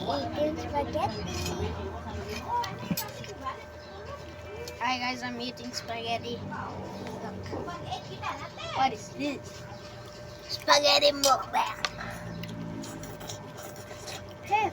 We're eating spaghetti. Hi guys, I'm eating spaghetti. Look. What is this? Spaghetti mukbang. Hey.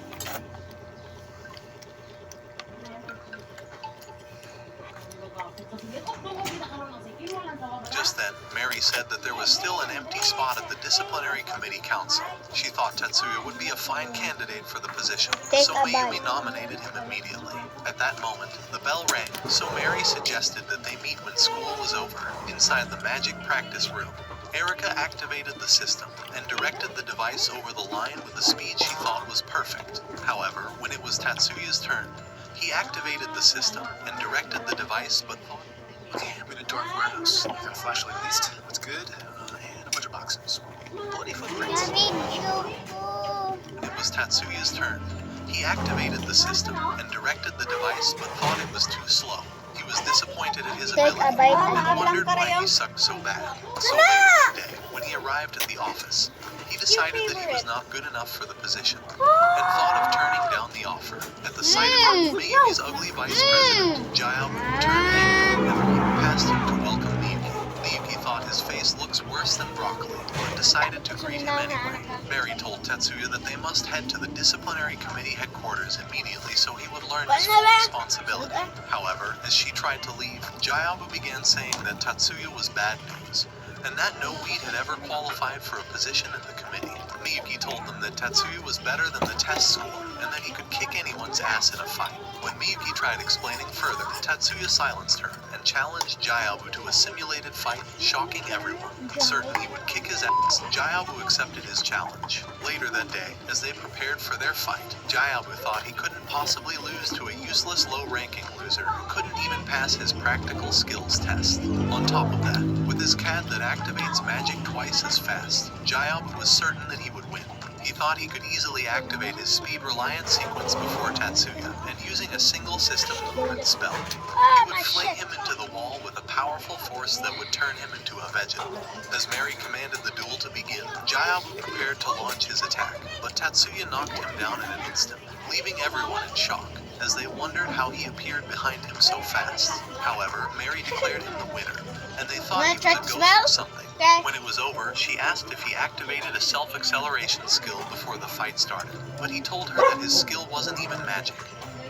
Just then, Mary said that there was still an empty spot at the disciplinary committee council. She thought Tetsuya would be a fine candidate for the position, so Mayumi nominated him immediately. At that moment, the bell rang, so Mary suggested that they meet when school was over, inside the magic practice room. Erica activated the system and directed the device over the line with a speed she thought was perfect. However, when it was Tatsuya's turn, he activated the system and directed the device, but thought... Okay, I'm in a dark warehouse. I got a flashlight at least. That's good. And a bunch of boxes. Bloody footprints. It was Tatsuya's turn. He activated the system and directed the device, but thought it was too slow. He was disappointed at his ability and wondered why he sucked so bad. So later that day, when he arrived at the office, he decided that he was not good enough for the position and thought of turning down the offer. At the sight of Miyuki's ugly vice president, Jayabu turned angry and walked past him to welcome Miyuki. Miyuki thought his face looks worse than broccoli, but decided to greet him anyway. Mary told Tetsuya that they must head to the disciplinary committee headquarters immediately so he would learn his full responsibility. However, as she tried to leave, Jayabu began saying that Tetsuya was bad news, and that no weed had ever qualified for a position in the committee. Miyuki told them that Tetsuya was better than the test score, and that he could kick anyone's ass in a fight. When Miyuki tried explaining further, Tetsuya silenced her and challenged Jayabu to a simulated fight, shocking everyone. Certain he would kick his ass, Jayabu accepted his challenge. Later that day, as they prepared for their fight, Jayabu thought he couldn't possibly lose to a useless low-ranking loser who couldn't even pass his practical skills test. On top of that, with his CAD that activates magic twice as fast, Jayabu was certain that he would win. He thought he could easily activate his speed reliance sequence before Tatsuya, and using a single system movement spell, he would fling him into the wall with a powerful force that would turn him into a vegetable. As Mary commanded the duel to begin, Jayabu prepared to launch his attack, but Tatsuya knocked him down in an instant, leaving everyone in shock, as they wondered how he appeared behind him so fast. However, Mary declared him the winner, and they thought he was a ghost or something. When it was over, she asked if he activated a self-acceleration skill before the fight started, but he told her that his skill wasn't even magic,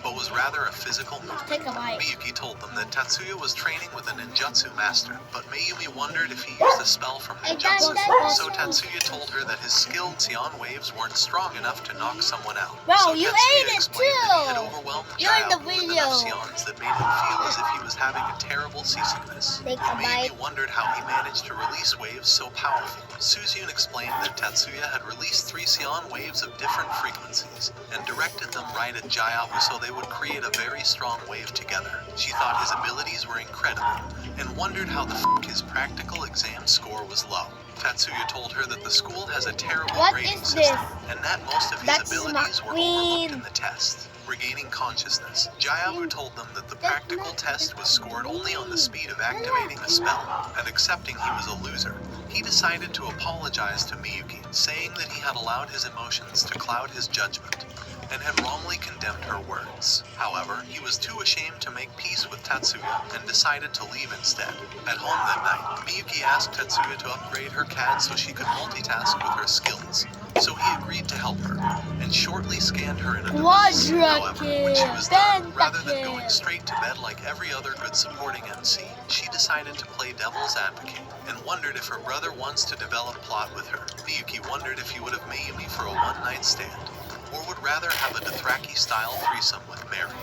but was rather a physical move. Miyuki told them that Tatsuya was training with a ninjutsu master, but Mayumi wondered if he used a spell from ninjutsu, so Tatsuya told her that his skilled Sion waves weren't strong enough to knock someone out. So Tatsuya explained that he had overwhelmed Jayabu with enough Sions that made him feel as if he was having a terrible seasickness. Mayumi wondered how he managed to release waves so powerful. Suzyun explained that Tatsuya had released 3 Sion waves of different frequencies, and directed them right at Jayabu so they would create a very strong wave together. She thought his abilities were incredible, and wondered how the f*** his practical exam score was low. Tatsuya told her that the school has a terrible grading system, and that most of his abilities were overlooked in the test. Regaining consciousness, Jayabu told them that the practical test was scored only on the speed of activating a spell, and accepting he was a loser. He decided to apologize to Miyuki, saying that he had allowed his emotions to cloud his judgment, and had wrongly condemned her words. However, he was too ashamed to make peace with Tatsuya and decided to leave instead. At home that night, Miyuki asked Tatsuya to upgrade her CAD so she could multitask with her skills. So he agreed to help her, and shortly scanned her in a device. However, when she was done, rather than going straight to bed like every other good supporting MC, she decided to play devil's advocate, and wondered if her brother wants to develop plot with her. Miyuki wondered if he would have Mayumi for a one-night stand, or would rather have a Dothraki-style threesome with Mary.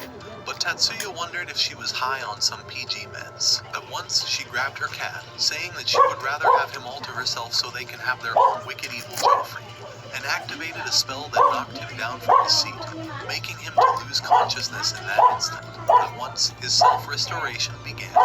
But Tatsuya wondered if she was high on some PG meds. At once, she grabbed her CAD, saying that she would rather have him alter herself so they can have their own wicked evil Joffrey, and activated a spell that knocked him down from his seat, making him to lose consciousness in that instant. At once, his self-restoration began,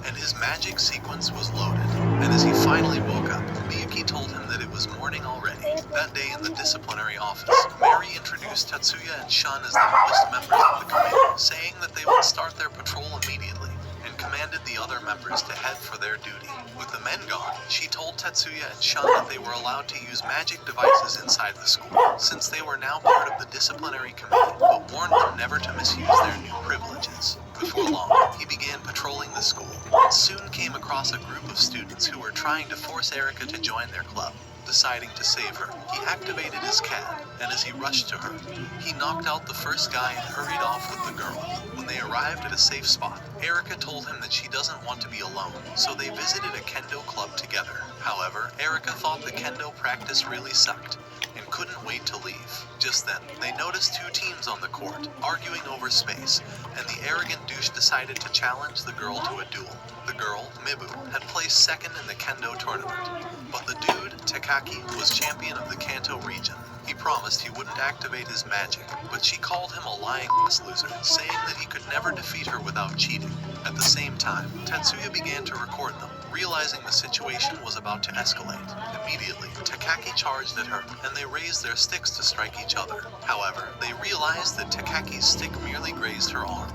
and his magic sequence was loaded. And as he finally woke up, Miyuki told him that it was morning already. That day in the disciplinary office, Mary introduced Tatsuya and Shun as the newest members of the committee, saying that they would start their patrol immediately, and commanded the other members to head for their duty. With the men gone, she told Tetsuya and Shun that they were allowed to use magic devices inside the school, since they were now part of the disciplinary committee, but warned them never to misuse their new privileges. Before long, he began patrolling the school, and soon came across a group of students who were trying to force Erika to join their club. Deciding to save her, he activated his CAD, and as he rushed to her, he knocked out the first guy and hurried off with the girl. When they arrived at a safe spot, Erika told him that she doesn't want to be alone, so they visited a kendo club together. However, Erika thought the kendo practice really sucked, and couldn't wait to leave. Just then, they noticed two teams on the court, arguing over space, and the arrogant douche decided to challenge the girl to a duel. The girl, Mibu, had placed second in the kendo tournament, but the dude, Takaki, was champion of the Kanto region. He promised he wouldn't activate his magic, but she called him a lying loser, saying that he could never defeat her without cheating. At the same time, Tetsuya began to record them, realizing the situation was about to escalate. Immediately, Takaki charged at her, and they raised their sticks to strike each other. However, they realized that Takaki's stick merely grazed her arm,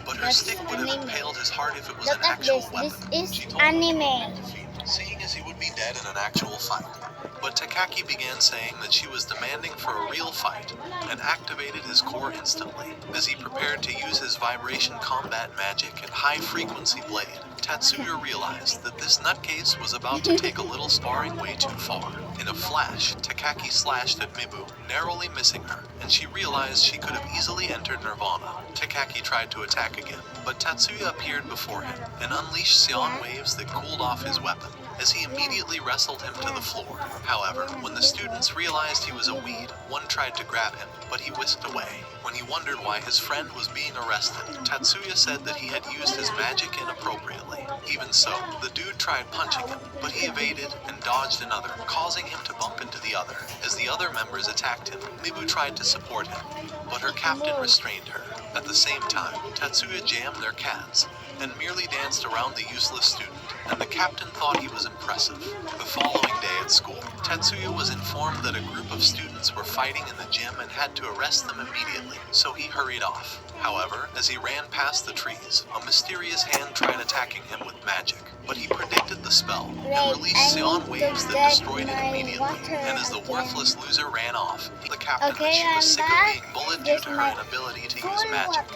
but her stick would have impaled his heart if it was an Look at actual this. weapon. This She is told him anime. to defeat him, seeing as he would be dead in an actual fight. But Takaki began saying that she was demanding for a real fight, and activated his core instantly. As he prepared to use his vibration combat magic and high-frequency blade, Tetsuya realized that this nutcase was about to take a little sparring way too far. In a flash, Takaki slashed at Mibu, narrowly missing her, and she realized she could have easily entered Nirvana. Takaki tried to attack again, but Tetsuya appeared before him and unleashed Sion waves that cooled off his weapon, as he immediately wrestled him to the floor. However, when the students realized he was a weed, one tried to grab him, but he whisked away. When he wondered why his friend was being arrested, Tetsuya said that he had used his magic inappropriately. Even so, the dude tried punching him, but he evaded and dodged another, causing him to bump into the other. As the other members attacked him, Mibu tried to support him, but her captain restrained her. At the same time, Tetsuya jammed their CADs, and merely danced around the useless student, and the captain thought he was impressive. The following day at school, Tetsuya was informed that a group of students were fighting in the gym and had to arrest them immediately, so he hurried off. However, as he ran past the trees, a mysterious hand tried attacking him with magic, but he predicted the spell and released Sion waves that destroyed it immediately. And as the worthless loser ran off, the captain that she was sick of being bullied due to her inability to use magic,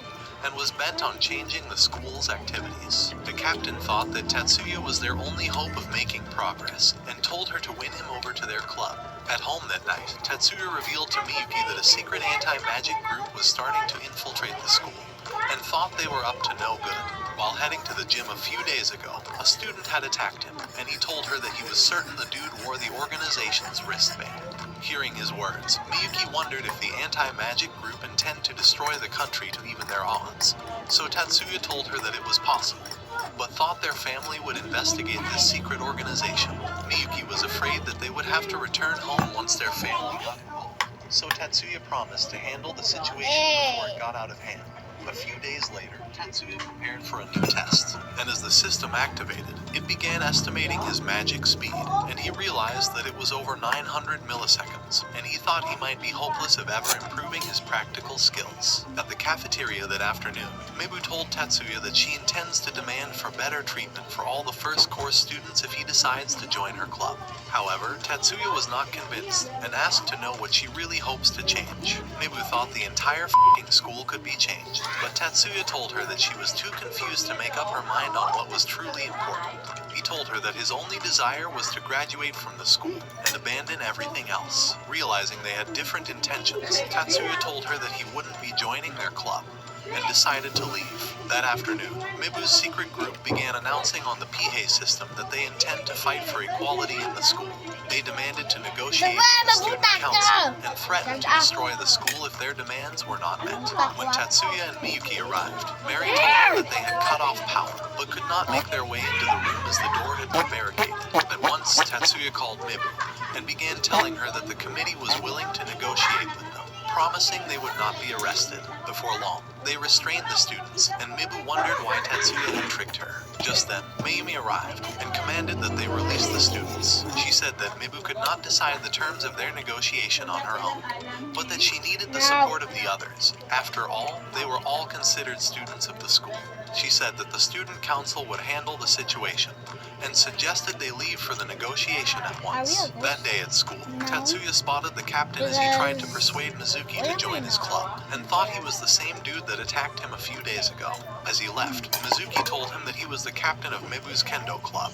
and was bent on changing the school's activities. The captain thought that Tetsuya was their only hope of making progress, and told her to win him over to their club. At home that night, Tetsuya revealed to Miyuki that a secret anti-magic group was starting to infiltrate the school, and thought they were up to no good. While heading to the gym a few days ago, a student had attacked him, and he told her that he was certain the dude wore the organization's wristband. Hearing his words, Miyuki wondered if the anti-magic group intend to destroy the country to even their odds. So Tetsuya told her that it was possible, but thought their family would investigate this secret organization. Miyuki was afraid that they would have to return home once their family got involved. So Tetsuya promised to handle the situation before it got out of hand. A few days later, Tetsuya prepared for a new test, and as the system activated, it began estimating his magic speed, and he realized that it was over 900 milliseconds, and he thought he might be hopeless of ever improving his practical skills. At the cafeteria that afternoon, Mibu told Tetsuya that she intends to demand for better treatment for all the first course students if he decides to join her club. However, Tetsuya was not convinced, and asked to know what she really hopes to change. Mibu thought the entire f***ing school could be changed, but Tetsuya told her that she was too confused to make up her mind on what was truly important. He told her that his only desire was to graduate from the school and abandon everything else. Realizing they had different intentions, Tetsuya told her that he wouldn't be joining their club, and decided to leave. That afternoon, Mibu's secret group began announcing on the PA system that they intend to fight for equality in the school. They demanded to negotiate with the student council and threatened to destroy the school if their demands were not met. When Tetsuya and Miyuki arrived, Mary told them that they had cut off power, but could not make their way into the room as the door had been barricaded. At once, Tetsuya called Mibu and began telling her that the committee was willing to negotiate with them, promising they would not be arrested. Before long, They restrained the students, and Mibu wondered why Tetsuya had tricked her. Just then, Mayumi arrived and commanded that they release the students. She said that Mibu could not decide the terms of their negotiation on her own, but that she needed the support of the others. After all, they were all considered students of the school. She said that the student council would handle the situation, and suggested they leave for the negotiation at once. That day at school, Tetsuya spotted the captain as he tried to persuade Mizuki to join his club, and thought he was the same dude that attacked him a few days ago. As he left, Mizuki told him that he was the captain of Mibu's kendo club,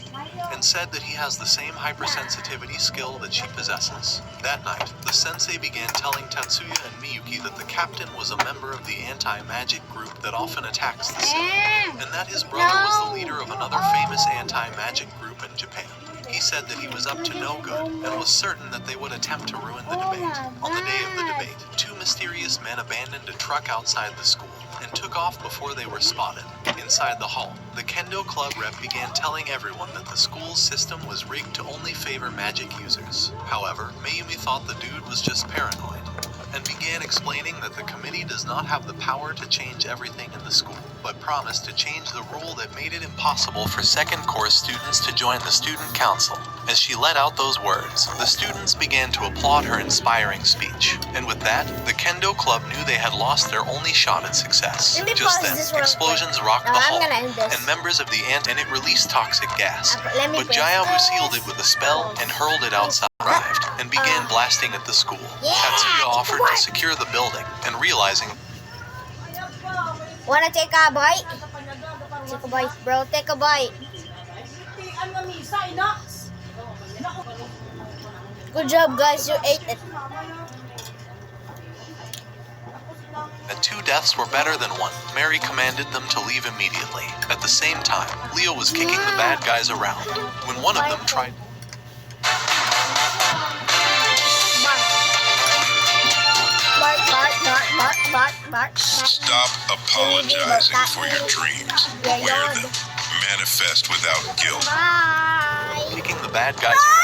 and said that he has the same hypersensitivity skill that she possesses. That night, the sensei began telling Tetsuya and Miyuki that the captain was a member of the anti-magic group that often attacks the city, and that his brother was the leader of another famous anti-magic group in Japan. He said that he was up to no good, and was certain that they would attempt to ruin the debate. On the day of the debate, two mysterious men abandoned a truck outside the school, and took off before they were spotted. Inside the hall, the kendo club rep began telling everyone that the school's system was rigged to only favor magic users. However, Mayumi thought the dude was just paranoid, and began explaining that the committee does not have the power to change everything in the school, but promised to change the rule that made it impossible for second course students to join the student council. As she let out those words, the students began to applaud her inspiring speech, and with that, the kendo club knew they had lost their only shot at success. Just then, explosions rocked the hall, and members of the and it released toxic gas. But Jayabu sealed it with a spell and hurled it outside. Arrived and began blasting at the school. Tatsuya offered to secure the building, and realizing Wanna take a bite? Take a bite, bro. Take a bite. Good job, guys. You ate it. that 2 deaths were better than 1, Mary commanded them to leave immediately. At the same time, Leo was kicking the bad guys around when one of them tried. Stop apologizing for your dreams. Wear them. Manifest without guilt. Kicking the bad guys around.